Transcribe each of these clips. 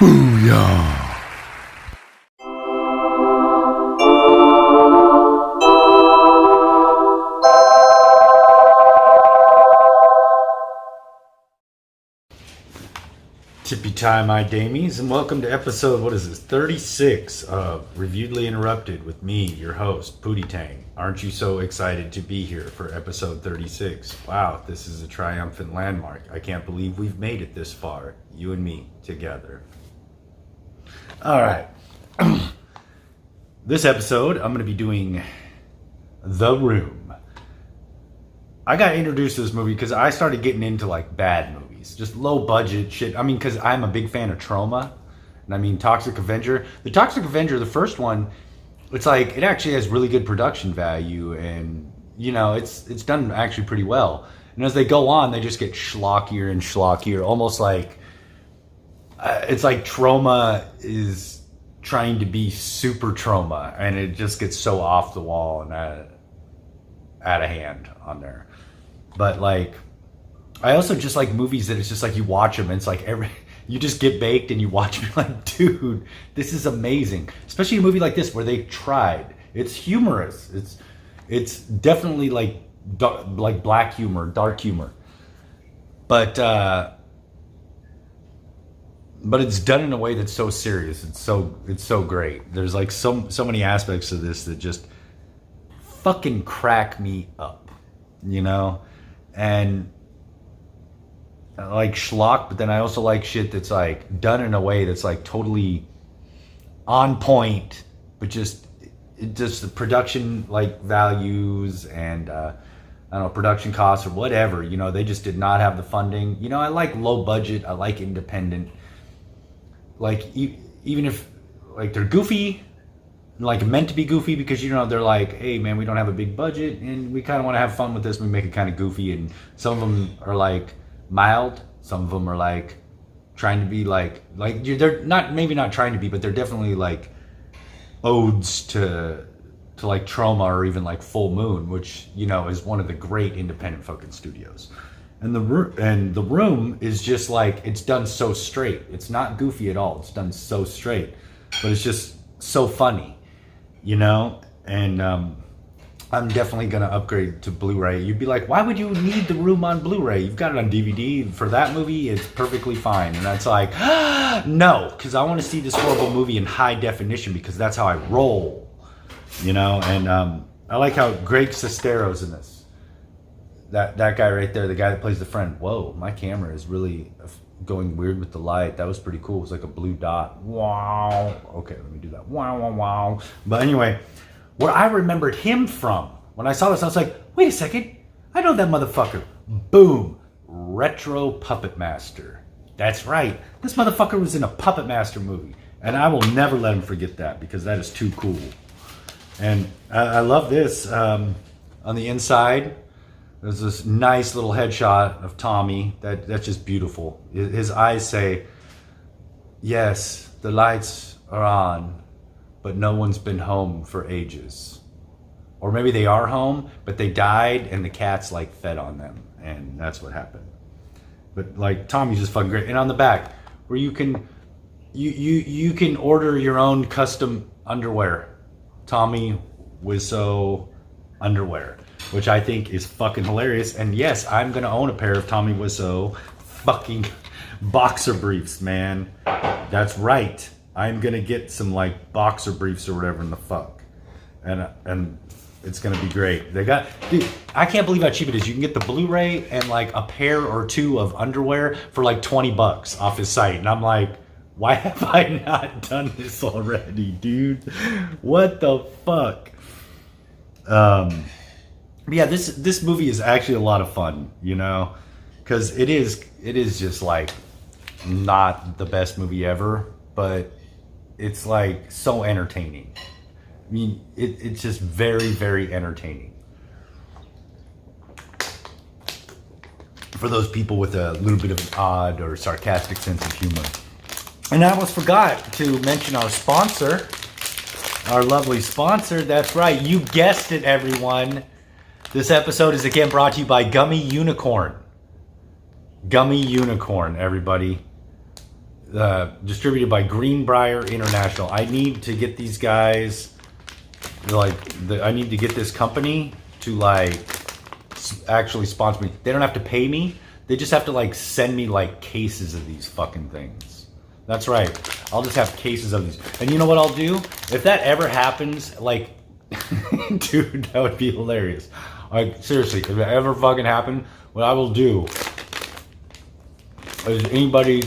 Booyah! Tippy time, my damies, and welcome to episode, 36 of Reviewedly Interrupted with me, your host, Pootie. Aren't you so excited to be here for episode 36? Wow, this is a triumphant landmark. I can't believe we've made it this far, you and me together. All right. This episode, I'm going to be doing The Room. I got introduced to this movie because I started getting into like bad movies, just low budget shit. I mean, because I'm a big fan of Trauma, and I mean Toxic Avenger. The Toxic Avenger, the first one, it's like it actually has really good production value, and you know it's done actually pretty well. And as they go on, they just get schlockier and schlockier, almost like it's like Trauma is trying to be super Trauma, and it just gets so off the wall and out of hand on there. But like, I also just like movies that it's just like you watch them and it's like you just get baked and you watch me like, dude, this is amazing. Especially a movie like this where they tried. It's humorous. It's definitely like black humor, dark humor. But it's done in a way that's so serious. It's so great. There's like so many aspects of this that just fucking crack me up, you know? And I like schlock, but then I also like shit that's like done in a way that's like totally on point, but just the production like values and I don't know, production costs or whatever, you know, they just did not have the funding. You know, I like low budget, I like independent. Like even if like they're goofy, like meant to be goofy, because you know they're like, hey man, we don't have a big budget and we kind of want to have fun with this, we make it kind of goofy. And some of them are like mild, some of them are like trying to be like they're not, maybe not trying to be, but they're definitely like odes to like Trauma or even like Full Moon, which you know is one of the great independent fucking studios. And the room is just like, it's done so straight. It's not goofy at all. It's done so straight, but it's just so funny, you know? And I'm definitely gonna upgrade to Blu-ray. You'd be like, why would you need The Room on Blu-ray? You've got it on DVD. For that movie, it's perfectly fine. And that's like, no, because I want to see this horrible movie in high definition, because that's how I roll, you know? And I like how Greg Sestero's in this. That guy right there, the guy that plays the friend. Whoa, my camera is really going weird with the light. That was pretty cool. It was like a blue dot. Wow. Okay, let me do that. Wow, wow, wow. But anyway, where I remembered him from, when I saw this, I was like, wait a second. I know that motherfucker. Boom. Retro Puppet Master. That's right. This motherfucker was in a Puppet Master movie. And I will never let him forget that, because that is too cool. And I love this. On the inside, there's this nice little headshot of Tommy. That's just beautiful. His eyes say, yes, the lights are on, but no one's been home for ages. Or maybe they are home, but they died and the cats like fed on them. And that's what happened. But like, Tommy's just fucking great. And on the back, where you can order your own custom underwear. Tommy Wiseau underwear, which I think is fucking hilarious. And yes, I'm gonna own a pair of Tommy Wiseau fucking boxer briefs, man. That's right. I'm gonna get some like boxer briefs or whatever in the fuck, and it's gonna be great. They got, dude, I can't believe how cheap it is. You can get the Blu-ray and like a pair or two of underwear for like $20 off his site, and I'm like, why have I not done this already, dude? What the fuck? Yeah, this movie is actually a lot of fun, you know, because it is just like not the best movie ever, but it's like so entertaining. I mean, it's just very, very entertaining. For those people with a little bit of an odd or sarcastic sense of humor. And I almost forgot to mention our sponsor, our lovely sponsor. That's right, you guessed it, everyone. This episode is again brought to you by Gummy Unicorn. Gummy Unicorn, everybody. distributed by Greenbrier International. I need to get these guys, I need to get this company to actually sponsor me. They don't have to pay me. They just have to send me cases of these fucking things. That's right. I'll just have cases of these. And you know what I'll do? If that ever happens, dude, that would be hilarious. Seriously, if it ever fucking happened, what I will do is anybody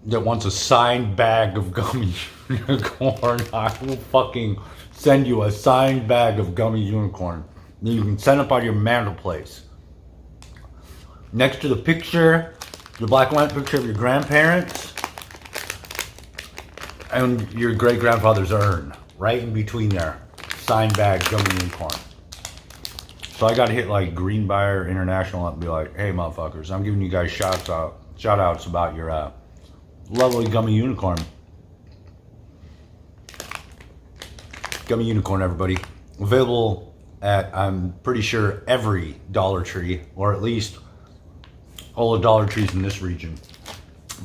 that wants a signed bag of gummy unicorn, I will fucking send you a signed bag of gummy unicorn. Then you can send up on your mantelpiece. Next to the picture, the black and white picture of your grandparents and your great grandfather's urn. Right in between there. Signed bag, gummy unicorn. So I gotta hit Greenbrier International and be like, hey motherfuckers, I'm giving you guys shout outs about your lovely gummy unicorn. Gummy unicorn, everybody. Available at, I'm pretty sure, every Dollar Tree, or at least all the Dollar Trees in this region.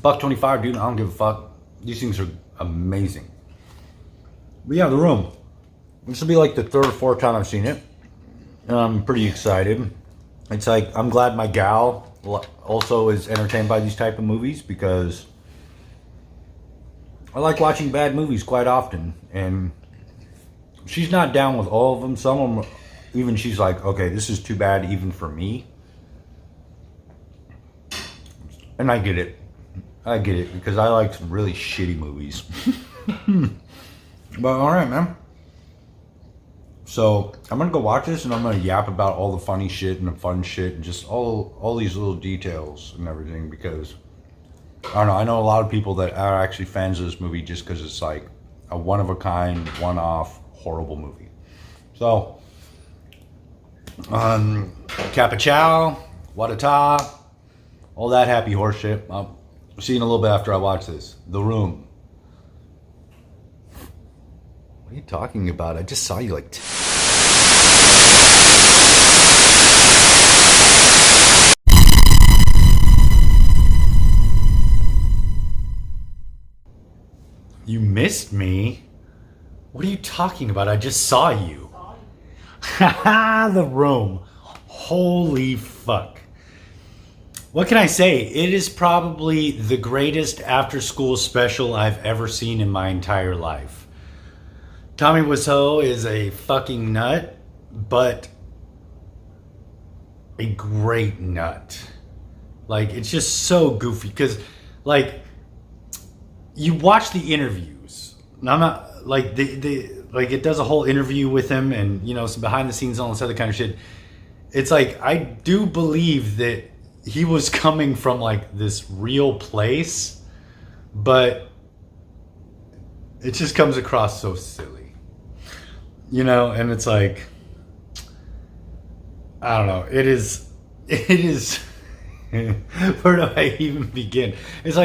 $1.25, dude, I don't give a fuck. These things are amazing. But yeah, The Room. This will be the third or fourth time I've seen it. And I'm pretty excited. It's I'm glad my gal also is entertained by these type of movies, because I like watching bad movies quite often. And she's not down with all of them. Some of them, even she's like, okay, this is too bad even for me. And I get it. I get it, because I like some really shitty movies. But alright, man. So I'm gonna go watch this, and I'm gonna yap about all the funny shit and the fun shit and just all these little details and everything, because I don't know, I know a lot of people that are actually fans of this movie just because it's a one-of-a-kind, one-off, horrible movie. So, Kappa Chow, Wadata, all that happy horse shit. I'll see you in a little bit after I watch this. The Room. What are you talking about? I just saw you You missed me? What are you talking about? I just saw you. Haha, The Room. Holy fuck. What can I say? It is probably the greatest after-school special I've ever seen in my entire life. Tommy Wiseau is a fucking nut, but a great nut. It's just so goofy, because, you watch the interviews. And I'm not, it does a whole interview with him and, some behind the scenes, all this other kind of shit. It's I do believe that he was coming from this real place, but it just comes across so silly, and it's I don't know, it is where do I even begin? It's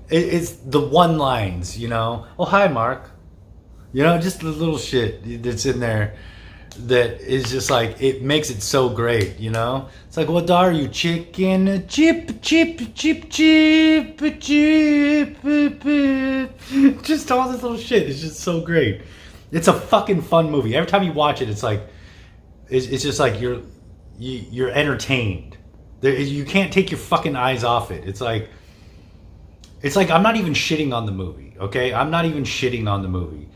it's the one lines, oh hi Mark, just the little shit that's in there that is just it makes it so great, It's what are you, chicken? Chip, chip, chip, chip, chip. Just all this little shit. It's just so great. It's a fucking fun movie. Every time you watch it, it's it's just you're entertained. You can't take your fucking eyes off it. It's I'm not even shitting on the movie, okay? I'm not even shitting on the movie.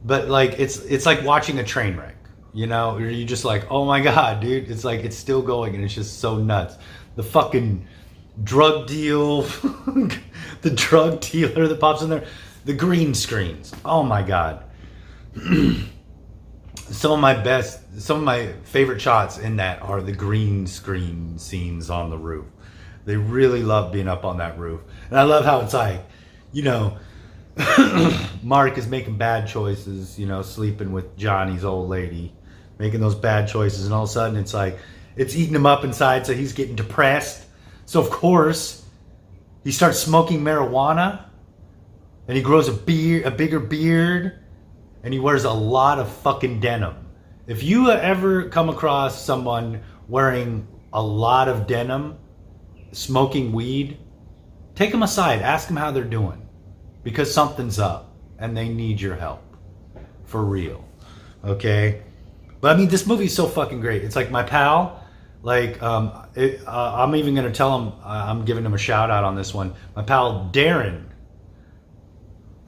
But it's like watching a train wreck. You're just oh my god, dude, it's it's still going, and it's just so nuts. The fucking drug deal, the drug dealer that pops in there, the green screens, oh my god. Some of my favorite shots in that are the green screen scenes on the roof. They really love being up on that roof, and I love how it's Mark is making bad choices, sleeping with Johnny's old lady, making those bad choices, and all of a sudden it's eating him up inside, so he's getting depressed. So of course he starts smoking marijuana, and he grows a bigger beard, and he wears a lot of fucking denim. If you ever come across someone wearing a lot of denim, smoking weed, take them aside, ask them how they're doing, because something's up and they need your help for real. Okay, but I mean, this movie is so fucking great. It's like my pal, like I'm even gonna tell him, I'm giving him a shout out on this one. My pal Darren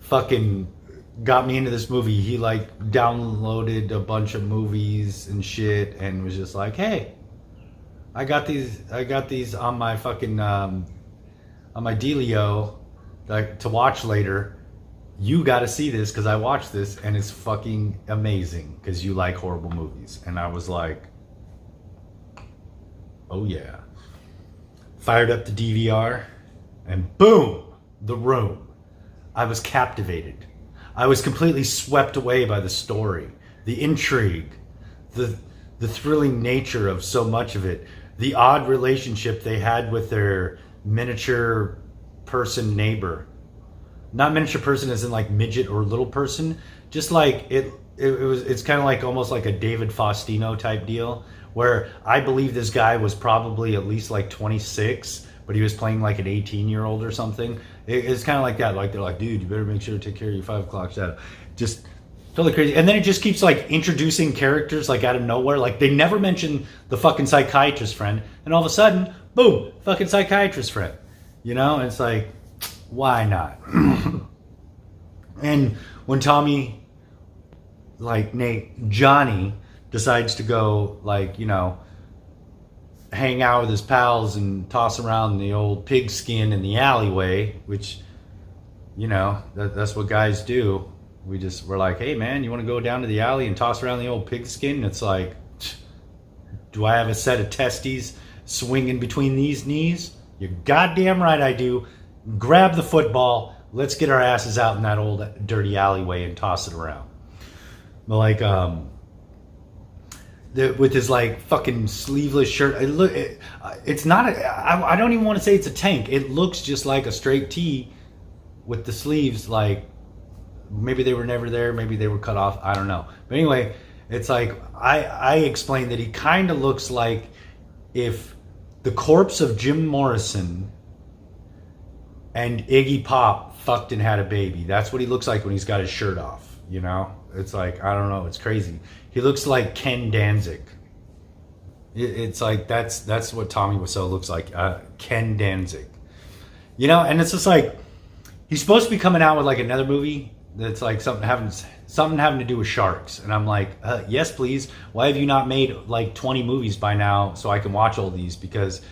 fucking got me into this movie. He like downloaded a bunch of movies and shit and was just like, hey, I got these on my fucking on my dealio, like, to watch later. You got to see this because I watched this and it's fucking amazing because you like horrible movies. And I was like, oh yeah. Fired up the DVR and boom, The Room. I was captivated. I was completely swept away by the story, the intrigue, the thrilling nature of so much of it, the odd relationship they had with their miniature person neighbor. Not miniature person as in like midget or little person, just like it's kind of like almost like a David Faustino type deal, where I believe this guy was probably at least like 26, but he was playing like an 18-year-old or something. It's kind of like that. Like, they're like, dude, you better make sure to take care of your 5 o'clock shadow. Just totally crazy. And then it just keeps like introducing characters like out of nowhere. Like, they never mention the fucking psychiatrist friend, and all of a sudden, boom, fucking psychiatrist friend. You know, and it's like, why not? And when Tommy, like Johnny, decides to go, like, you know, hang out with his pals and toss around the old pigskin in the alleyway, which, you know, that's what guys do. We're like, hey man, you want to go down to the alley and toss around the old pigskin? And it's like, do I have a set of testes swinging between these knees? You're goddamn right I do. Grab the football. Let's get our asses out in that old dirty alleyway and toss it around. But like, with his like fucking sleeveless shirt, it's not. I don't even want to say it's a tank. It looks just like a straight tee with the sleeves. Like, maybe they were never there. Maybe they were cut off. I don't know. But anyway, it's like I explained that he kind of looks like if the corpse of Jim Morrison and Iggy Pop fucked and had a baby. That's what he looks like when he's got his shirt off, you know? It's like, I don't know, it's crazy. He looks like Ken Danzig. It's like, that's what Tommy Wiseau looks like, Ken Danzig. You know, and it's just like, he's supposed to be coming out with like another movie that's like something having to do with sharks. And I'm like, yes, please. Why have you not made like 20 movies by now so I can watch all these? Because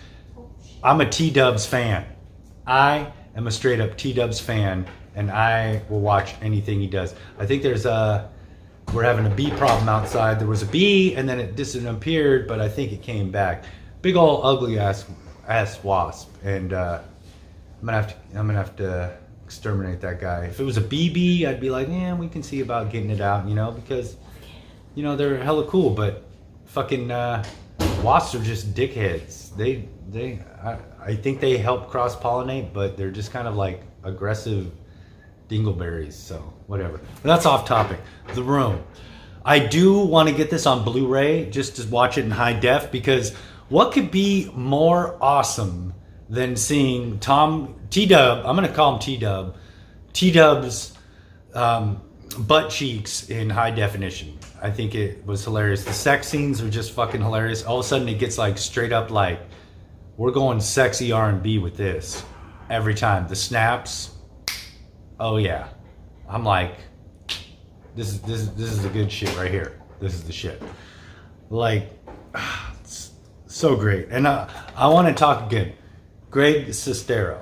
I'm a T-Dubs fan. I am a straight up T-Dubs fan, and I will watch anything he does. I think we're having a bee problem outside. There was a bee and then it disappeared, but I think it came back. Big old ugly ass wasp, and I'm gonna have to exterminate that guy. If it was a BB, I'd be like, yeah, we can see about getting it out, you know, because, you know, they're hella cool, but fucking wasps are just dickheads. I think they help cross-pollinate, but they're just kind of like aggressive dingleberries, so whatever. But that's off topic. The Room. I do want to get this on Blu-ray just to watch it in high def, because what could be more awesome than seeing T-Dub, I'm going to call him T-Dub, T-Dub's butt cheeks in high definition. I think it was hilarious. The sex scenes were just fucking hilarious. All of a sudden it gets like straight up like, we're going sexy R&B with this every time. The snaps, oh yeah. I'm like, this is the good shit right here. This is the shit. Like, it's so great. And I want to talk again. Greg Sestero.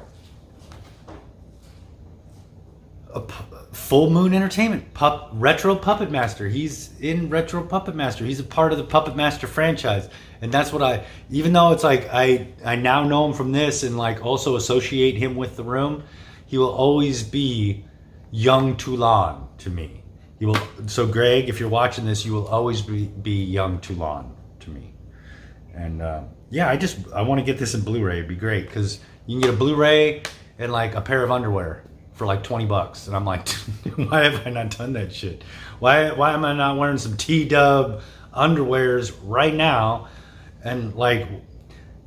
Full Moon Entertainment, Retro Puppet Master. He's in Retro Puppet Master. He's a part of the Puppet Master franchise. And that's what even though it's like I now know him from this and like also associate him with The Room, he will always be young Toulon to me. So Greg, if you're watching this, you will always be young Toulon to me. And yeah, I want to get this in Blu-ray. It'd be great because you can get a Blu-ray and like a pair of underwear for like $20, and I'm like, why have I not done that shit? Why am I not wearing some T-Dub underwears right now? And like,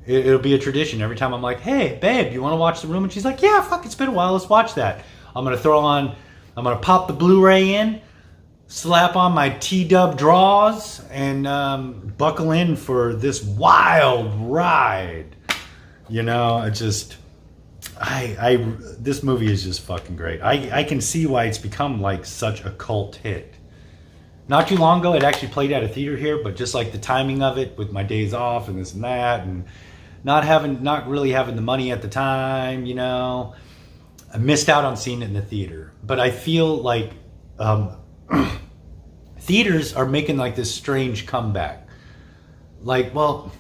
it'll be a tradition. Every time I'm like, hey, babe, you want to watch The Room? And she's like, yeah, fuck, it's been a while. Let's watch that. I'm going to pop the Blu-ray in, slap on my T-Dub draws, and buckle in for this wild ride. You know, this movie is just fucking great. I can see why it's become like such a cult hit. Not too long ago, it actually played at a theater here, but just like the timing of it with my days off and this and that, and not really having the money at the time, you know, I missed out on seeing it in the theater. But I feel like theaters are making like this strange comeback. Like, well,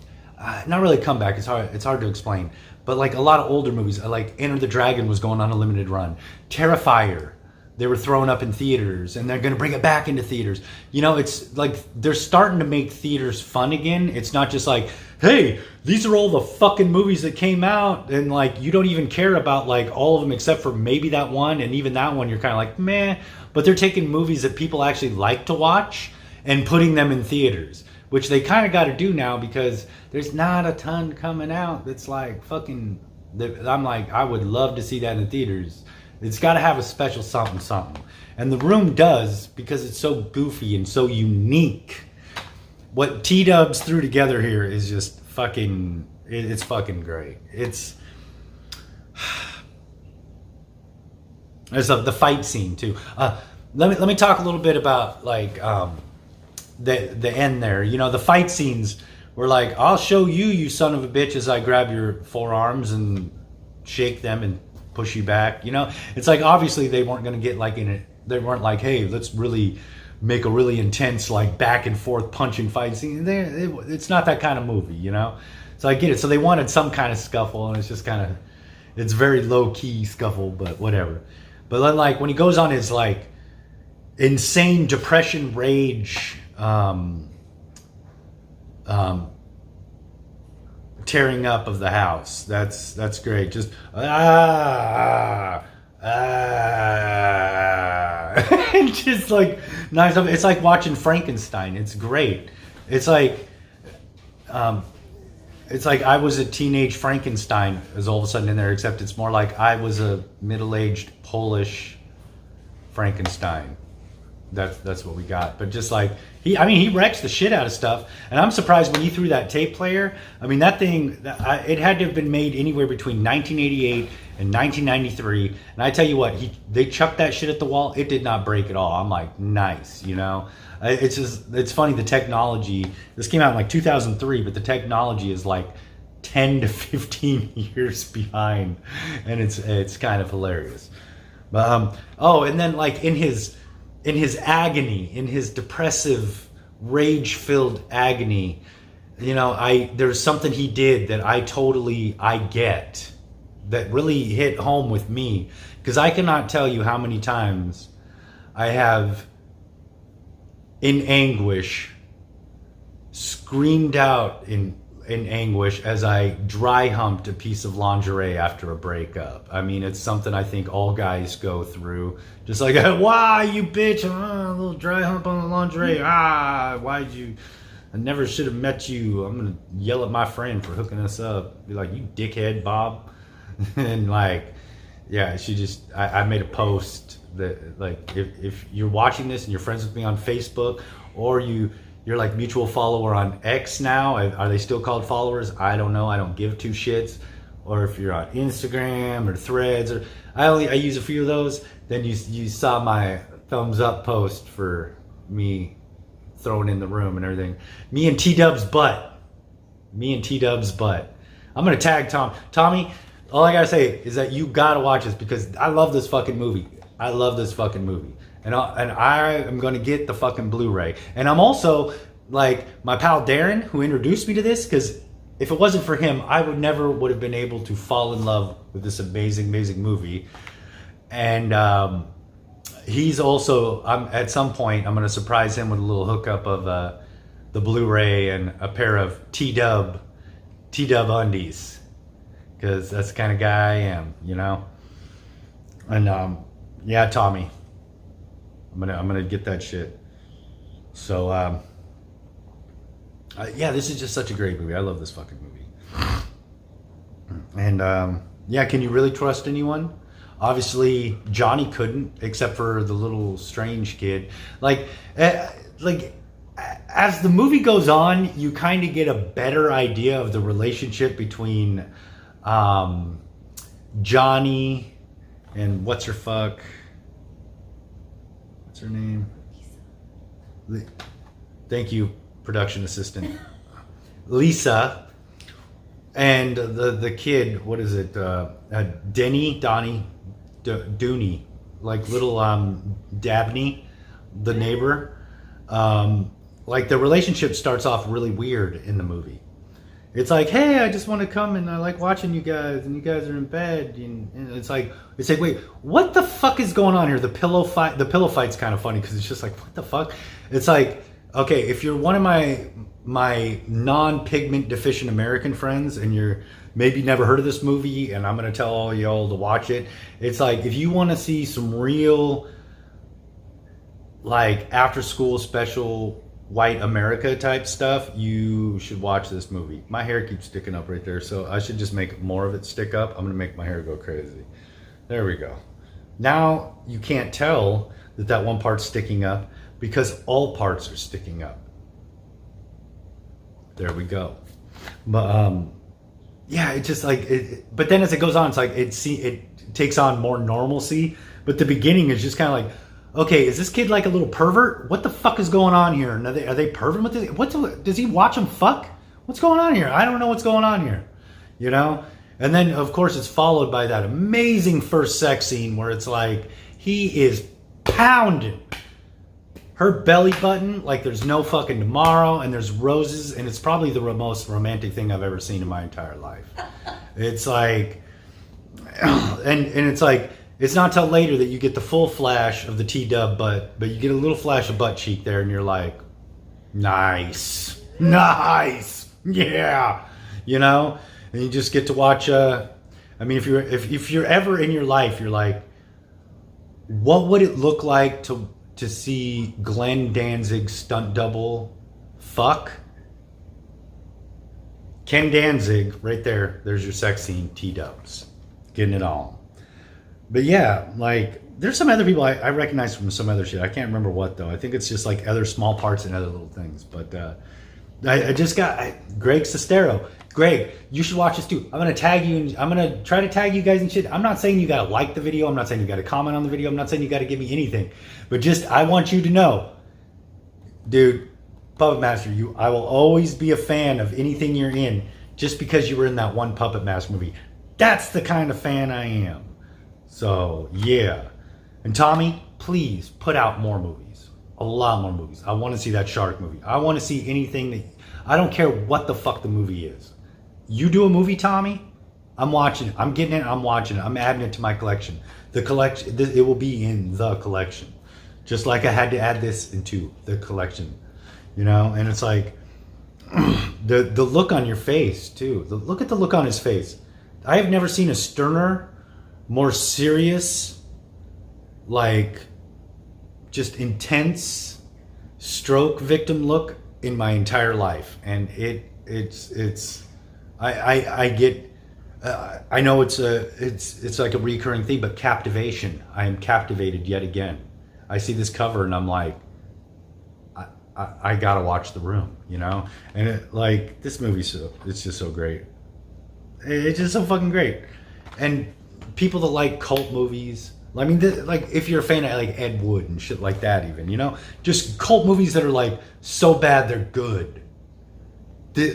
not really a comeback. It's hard to explain. But like a lot of older movies, like Enter the Dragon was going on a limited run. Terrifier, they were thrown up in theaters, and they're going to bring it back into theaters. You know, it's like they're starting to make theaters fun again. It's not just like, hey, these are all the fucking movies that came out, and like you don't even care about like all of them except for maybe that one, and even that one you're kind of like, meh. But they're taking movies that people actually like to watch and putting them in theaters, which they kind of got to do now because there's not a ton coming out that's like fucking, I'm like, I would love to see that in the theaters. It's got to have a special something. And The Room does, because it's so goofy and so unique. What T-Dubs threw together here is just fucking, it's fucking great. There's the fight scene too. Let me talk a little bit about like the end there. You know, the fight scenes were like, I'll show you, you son of a bitch, as I grab your forearms and shake them and push you back. You know, it's like obviously they weren't going to get like in it. They weren't like, hey, let's really make a really intense like back and forth punching fight scene. It's not that kind of movie, you know. So I get it. So they wanted some kind of scuffle, and it's just kind of, it's very low key scuffle, but whatever. But then like when he goes on his like insane depression rage tearing up of the house, that's great. Just just like nice. It's like watching Frankenstein. It's great. It's like I was a teenage Frankenstein is all of a sudden in there, except it's more like I was a middle-aged Polish Frankenstein. That's what we got. But just like he wrecks the shit out of stuff, and I'm surprised when he threw that tape player. I mean, that thing, it had to have been made anywhere between 1988 and 1993. And I tell you what, they chucked that shit at the wall. It did not break at all. I'm like, nice, you know. It's funny, the technology. This came out in like 2003, but the technology is like 10 to 15 years behind, and it's kind of hilarious. But and then like in his agony, in his depressive, rage-filled agony, you know, there's something he did that I get, that really hit home with me, because I cannot tell you how many times I have, in anguish, screamed out in anguish as I dry humped a piece of lingerie after a breakup. I mean, it's something I think all guys go through. Just like, why, you bitch? A little dry hump on the lingerie. Why'd you? I never should have met you. I'm going to yell at my friend for hooking us up. Be like, you dickhead, Bob. And like, yeah, I made a post that like, if you're watching this and you're friends with me on Facebook, or you're like mutual follower on X now. Are they still called followers? I don't know. I don't give two shits. Or if you're on Instagram or Threads, or I use a few of those. Then you saw my thumbs up post for me throwing in The Room and everything. Me and T-Dub's butt. I'm gonna tag Tommy. All I gotta say is that you gotta watch this, because I love this fucking movie. And I am going to get the fucking Blu-ray. And I'm also, like, my pal Darren, who introduced me to this, because if it wasn't for him, I would have been able to fall in love with this amazing, amazing movie. And he's also, at some point, I'm going to surprise him with a little hookup of the Blu-ray and a pair of T-Dub undies. Because that's the kind of guy I am, you know? And, yeah, Tommy. I'm gonna get that shit. So yeah, this is just such a great movie. I love this fucking movie. And yeah, can you really trust anyone? Obviously, Johnny couldn't, except for the little strange kid. Like as the movie goes on, you kind of get a better idea of the relationship between Johnny and what's her name? Thank you, production assistant. Lisa. And the kid, what is it? Dooney, like little Dabney, the neighbor. Like the relationship starts off really weird in the movie. It's like, hey, I just want to come and I like watching you guys, and you guys are in bed, and it's like, wait, what the fuck is going on here? The pillow fight's kind of funny because it's just like, what the fuck? It's like, okay, if you're one of my non-pigment deficient American friends and you're maybe never heard of this movie, and I'm going to tell all y'all to watch it, it's like, if you want to see some real like after school special white America type stuff, you should watch this movie. My hair keeps sticking up right there, so I should just make more of it stick up. I'm going to make my hair go crazy. There we go. Now you can't tell that one part's sticking up because all parts are sticking up. There we go. But yeah, it's just like but then as it goes on, it's like it takes on more normalcy. But the beginning is just kind of like, okay, is this kid like a little pervert? What the fuck is going on here? And are they perverting with this? Does he watch them fuck? What's going on here? I don't know what's going on here. You know? And then of course it's followed by that amazing first sex scene where it's like he is pounding her belly button like there's no fucking tomorrow, and there's roses, and it's probably the most romantic thing I've ever seen in my entire life. It's like, and it's like, it's not till later that you get the full flash of the T-dub butt, but you get a little flash of butt cheek there, and you're like, nice, yeah, you know, and you just get to watch. I mean, if you're ever in your life, you're like, what would it look like to see Glenn Danzig's stunt double fuck? Ken Danzig, right there. There's your sex scene, T-dubs. Getting it on. But yeah, like, there's some other people I recognize from some other shit. I can't remember what, though. I think it's just like other small parts and other little things. But I just got Greg Sestero. Greg, you should watch this too. I'm going to tag you, and I'm going to try to tag you guys and shit. I'm not saying you got to like the video. I'm not saying you got to comment on the video. I'm not saying you got to give me anything. But just, I want you to know, dude, Puppet Master, I will always be a fan of anything you're in just because you were in that one Puppet Master movie. That's the kind of fan I am. So, yeah. And Tommy, please put out more movies. A lot more movies. I want to see that shark movie. I want to see anything that, I don't care what the fuck the movie is. You do a movie, Tommy, I'm watching it. I'm getting it. I'm watching it. I'm adding it to my collection. The collection, it will be in the collection. Just like I had to add this into the collection, you know? And it's like, the look on your face, too. Look at the look on his face. I have never seen a sterner, more serious, like, just intense stroke victim look in my entire life. And I know it's like a recurring theme, but captivation. I am captivated yet again. I see this cover and I'm like, I gotta watch The Room, you know? And like, this movie, it's just so great. It's just so fucking great. And people that like cult movies, I mean, like, if you're a fan of like Ed Wood and shit like that, even, you know, just cult movies that are like so bad they're good.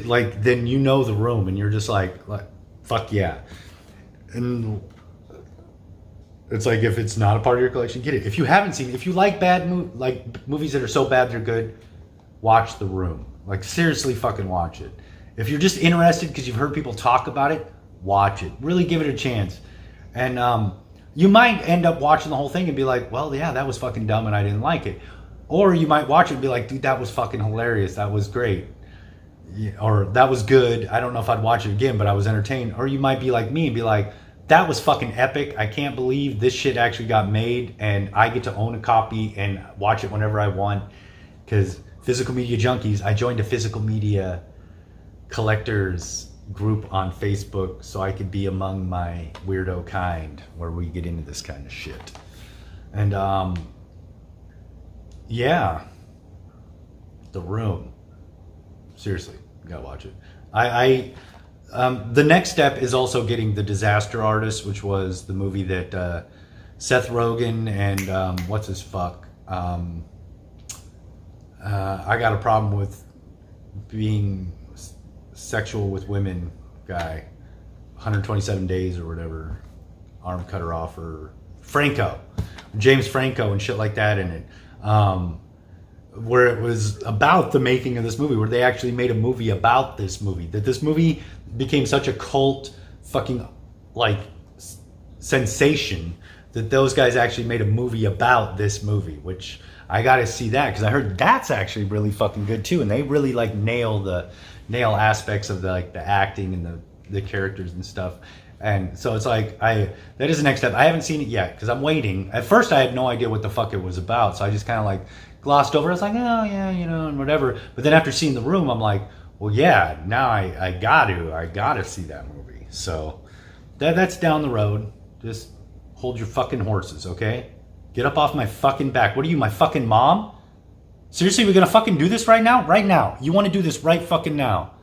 Like, then you know The Room, and you're just like fuck yeah. And it's like, if it's not a part of your collection, get it. If you haven't seen it, if you like movies that are so bad they're good, watch The Room. Like, seriously, fucking watch it. If you're just interested because you've heard people talk about it, watch it. Really give it a chance. And you might end up watching the whole thing and be like, well, yeah, that was fucking dumb and I didn't like it. Or you might watch it and be like, dude, that was fucking hilarious. That was great. Or that was good. I don't know if I'd watch it again, but I was entertained. Or you might be like me and be like, that was fucking epic. I can't believe this shit actually got made and I get to own a copy and watch it whenever I want. Because physical media junkies, I joined a physical media collectors group on Facebook so I could be among my weirdo kind where we get into this kind of shit. And yeah, The Room. Seriously, you gotta watch it. The next step is also getting The Disaster Artist, which was the movie that Seth Rogen and what's his fuck. I got a problem with being sexual with women guy. 127 days or whatever. Arm cut her off, or Franco. James Franco and shit like that in it. Where it was about the making of this movie, where they actually made a movie about this movie. That this movie became such a cult fucking like sensation that those guys actually made a movie about this movie, which I gotta see that because I heard that's actually really fucking good too, and they really like nail aspects of the acting and the characters and stuff. And so it's like that is the next step. I haven't seen it yet because I'm waiting. At first I had no idea what the fuck it was about, so I just kind of like glossed over. I was like, oh yeah, and whatever. But then after seeing The Room, I'm like, well yeah, now I gotta see that movie. So that's down the road. Just hold your fucking horses, okay? Get up off my fucking back. What are you, my fucking mom? Seriously, we're gonna fucking do this right now? Right now. You wanna do this right fucking now.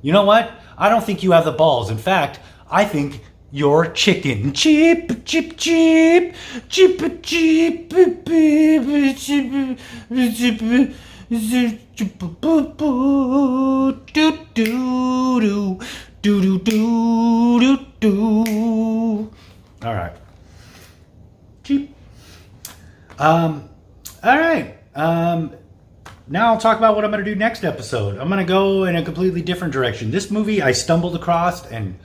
You know what? I don't think you have the balls. In fact, I think you're chicken. Cheep, cheep, cheep, cheep, cheep, do do do do. All right. Cheap. All right. Now I'll talk about what I'm going to do next episode. I'm going to go in a completely different direction. This movie I stumbled across, and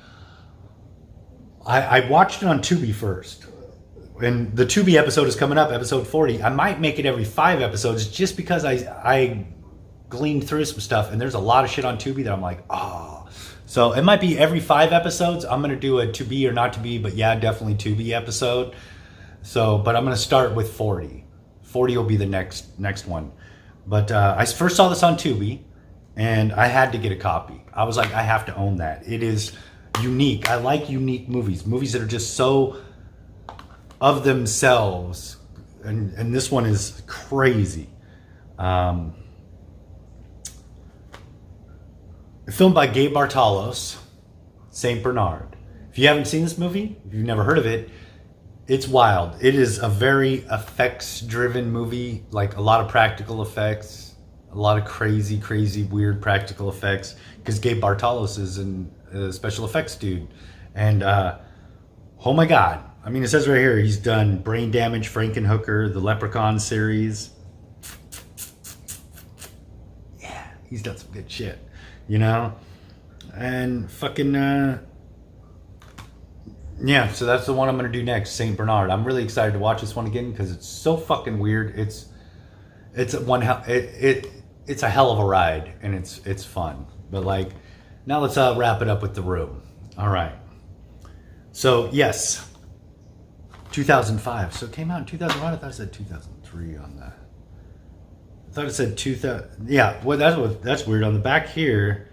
I watched it on Tubi first. And the Tubi episode is coming up, episode 40. I might make it every 5 episodes just because I gleaned through some stuff, and there's a lot of shit on Tubi that I'm like, oh. So it might be every 5 episodes. I'm going to do a To Be or Not To Be, but yeah, definitely Tubi episode. So, but I'm going to start with 40. 40 will be the next one. But I first saw this on Tubi, and I had to get a copy. I was like, I have to own that. It is unique. I like unique movies. Movies that are just so of themselves. And this one is crazy. Filmed by Gabe Bartalos, St. Bernard. If you haven't seen this movie, if you've never heard of it, it's wild. It is a very effects-driven movie, like a lot of practical effects, a lot of crazy, weird practical effects, because Gabe Bartalos is a special effects dude. And, oh my God. I mean, it says right here, he's done Brain Damage, Frankenhooker, the Leprechaun series. Yeah, he's done some good shit, you know? And fucking, yeah, so that's the one I'm going to do next, St. Bernard. I'm really excited to watch this one again because it's so fucking weird. It's a hell of a ride, and it's fun. But like, now let's wrap it up with The Room. All right. So yes, 2005. So it came out in 2005. I thought it said 2003 on that. I thought it said 2000. Yeah, well that's weird. On the back here,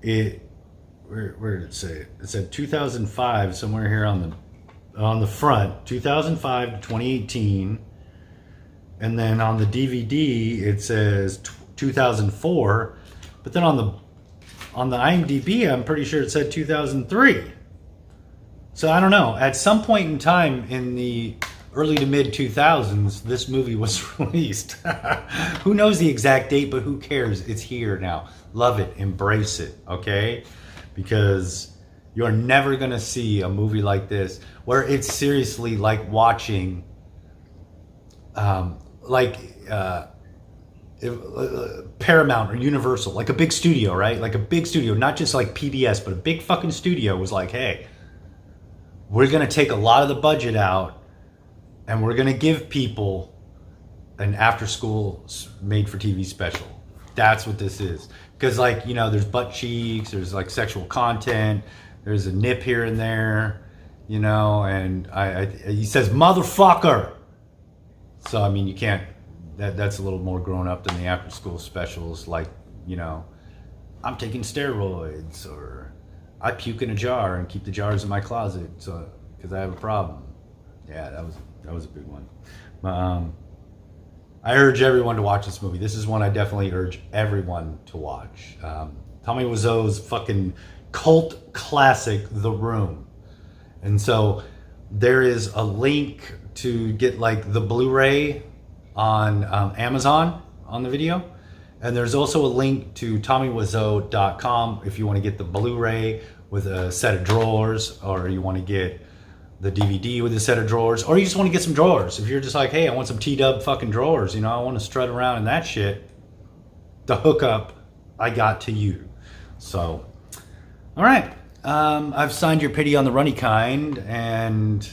Where did it say it? It said 2005 somewhere here on the front, 2005 to 2018, and then on the DVD it says 2004, but then on the IMDb I'm pretty sure it said 2003. So I don't know. At some point in time in the early to mid 2000s, this movie was released. Who knows the exact date, but who cares? It's here now. Love it. Embrace it. Okay. Because you're never going to see a movie like this where it's seriously like watching Paramount or Universal, like a big studio, right? Like a big studio, not just like PBS, but a big fucking studio was like, hey, we're going to take a lot of the budget out and we're going to give people an after school made for TV special. That's what this is. Because, like, you know, there's butt cheeks, there's, like, sexual content, there's a nip here and there, you know, and he says, motherfucker! So, I mean, you can't, that's a little more grown up than the after-school specials, like, you know, I'm taking steroids, or I puke in a jar and keep the jars in my closet, so because I have a problem. Yeah, that was a big one. I urge everyone to watch this movie. This is one I definitely urge everyone to watch. Tommy Wiseau's fucking cult classic, The Room. And so there is a link to get like the Blu-ray on Amazon on the video. And there's also a link to TommyWiseau.com if you want to get the Blu-ray with a set of drawers, or you want to get the DVD with a set of drawers, or you just want to get some drawers. If you're just like, hey, I want some T-dub fucking drawers, I want to strut around in that shit, the hookup I got to you. So, all right. I've signed your pity on the runny kind, and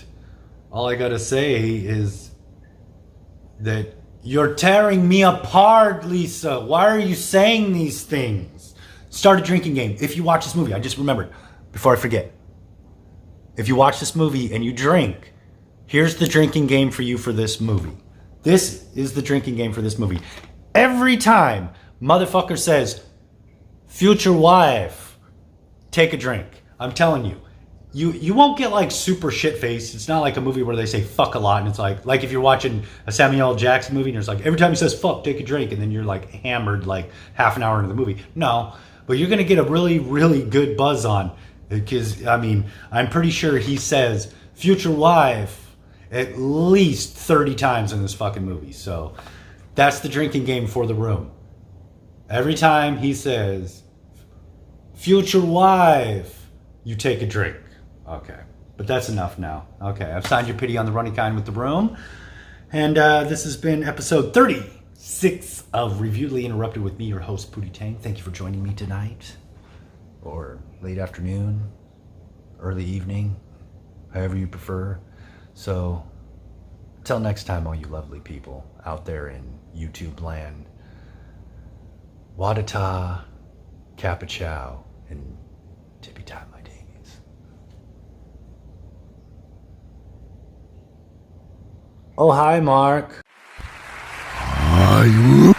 all I gotta say is that you're tearing me apart, Lisa. Why are you saying these things? Start a drinking game. If you watch this movie, I just remembered, before I forget. If you watch this movie and you drink, here's the drinking game for you for this movie. This is the drinking game for this movie. Every time motherfucker says, future wife, take a drink. I'm telling you. You won't get like super shit-faced. It's not like a movie where they say fuck a lot and it's like if you're watching a Samuel L. Jackson movie and it's like every time he says fuck, take a drink, and then you're like hammered like half an hour into the movie. No, but you're gonna get a really, really good buzz on, because I'm pretty sure he says future wife at least 30 times in this fucking movie. So that's the drinking game for The Room. Every time he says future wife, you take a drink. Okay, but that's enough now. Okay, I've signed your pity on the runny kind with The Room. And this has been episode 36 of Reviewedly Interrupted with me, your host, Pootie Tang. Thank you for joining me tonight, or late afternoon, early evening, however you prefer. So, until next time, all you lovely people out there in YouTube land, Wadata, Kappa Chow, and Tippy Time, my dingies. Oh, hi, Mark. Are you